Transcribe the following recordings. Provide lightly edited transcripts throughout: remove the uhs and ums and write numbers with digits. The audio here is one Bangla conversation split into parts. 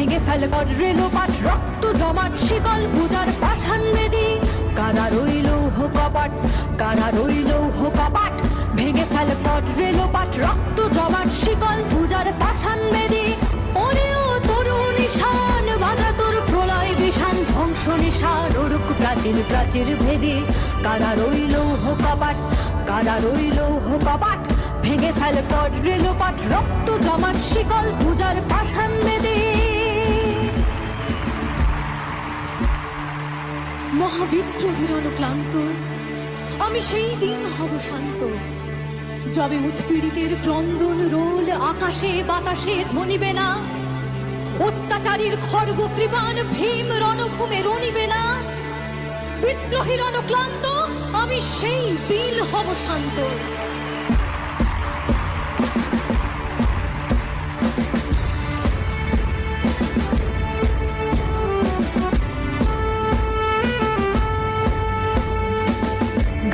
ভেঙে ফেল কর রেলোপাট রক্ত জমাট শিকল পূজার পাষাণ বেদী কারা রইল কপাট কারা রইল কপাট ভেঙে ফেল কর রেলোপাট রক্ত জমাট শিকল পূজার পাষাণ বেদী ওরেও তরুণ নিশান বাধা তোর প্রলয় বিষান ধ্বংস নিশান ওরুক প্রাচীর প্রাচীর ভেদী কারা রইল কপাট কারা রইল কপাট ভেঙে ফেল কর রেলোপাট রক্ত জমাট শিকল পূজার পাষাণ বেদী মহাবিদ্রোহীর অনুক্লান্ত আমি সেই দিন হব শান্ত যবে উৎপীড়িতের ক্রন্দন রোল আকাশে বাতাসে ধ্বনিবে না অত্যাচারীর খড়গ কৃপান ভীম রণভূমে রণিবে না বিদ্রোহীর অনুক্লান্ত আমি সেই দিন হব শান্ত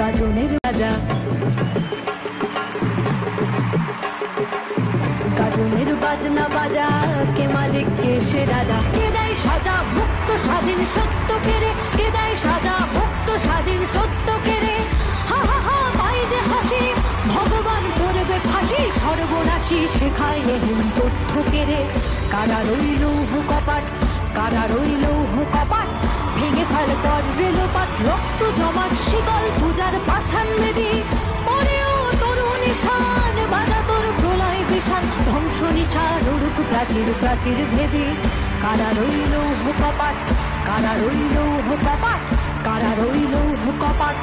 গাজনের রাজা গাজনের বাজনা বাজা কে মালিক কে সে রাজা কে দেয় সাজা মুক্ত স্বাধীন সত্য কেড়ে কে দেয় সাজা মুক্ত স্বাধীন সত্য কেড়ে হা হা হা পাই যে হাসি ভগবান করবে ফাঁসি সর্বনাশী শেখায় এহেন তথ্য কেড়ে কারা রইল কপাট কারা রইল কপাট ভেঙে ফেল কর রেলোপাট রক্ত জমাট শিকল পূজার পাষাণ বেদী ওরেও তরুণ নিশান বাধা তোর প্রলয় বিষান ধ্বংস নিশান ওরুক প্রাচীর প্রাচীর ভেদী কারা রইল কপাট কারা রইল কপাট কারা রইল কপাট